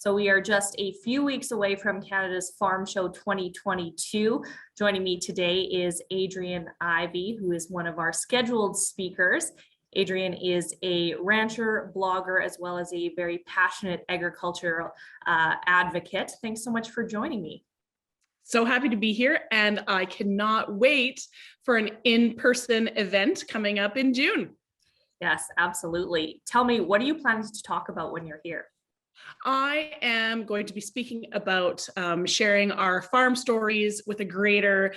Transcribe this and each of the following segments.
So we are just a few weeks away from Canada's Farm Show 2022. Joining me today is Adrienne Ivey, who is one of our scheduled speakers. Adrienne is a rancher, blogger, as well as a very passionate agricultural advocate. Thanks so much for joining me. So happy to be here, and I cannot wait for an in-person event coming up in June. Yes, absolutely. Tell me, what are you planning to talk about when you're here? I am going to be speaking about sharing our farm stories with a greater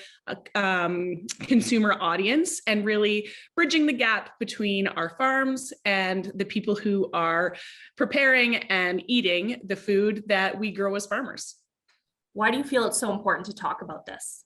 consumer audience and really bridging the gap between our farms and the people who are preparing and eating the food that we grow as farmers. Why do you feel it's so important to talk about this?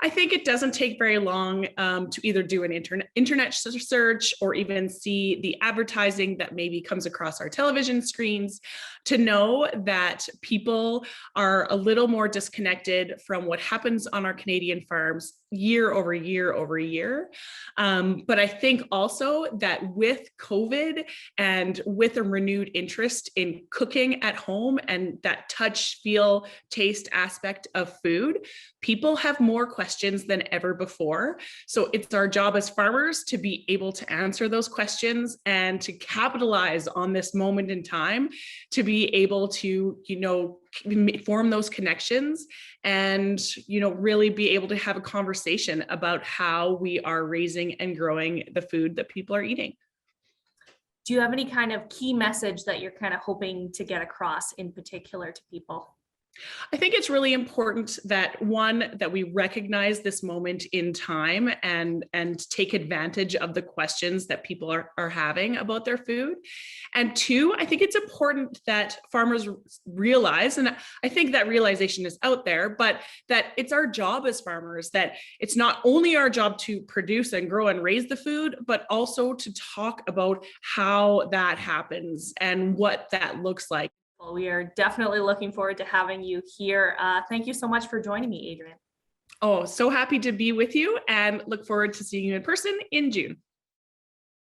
I think it doesn't take very long to either do an internet search or even see the advertising that maybe comes across our television screens to know that people are a little more disconnected from what happens on our Canadian farms year over year over year. But I think also that with COVID and with a renewed interest in cooking at home and that touch, feel, taste aspect of food, people have more questions than ever before. So it's our job as farmers to be able to answer those questions and to capitalize on this moment in time to be able to, form those connections and, really be able to have a conversation about how we are raising and growing the food that people are eating. Do you have any kind of key message that you're kind of hoping to get across in particular to people? I think it's really important that we recognize this moment in time and take advantage of the questions that people are having about their food. And two, I think it's important that farmers realize, and I think that realization is out there, but that it's our job as farmers, that it's not only our job to produce and grow and raise the food, but also to talk about how that happens and what that looks like. Well, we are definitely looking forward to having you here. Thank you so much for joining me, Adrienne. Oh, so happy to be with you and look forward to seeing you in person in June.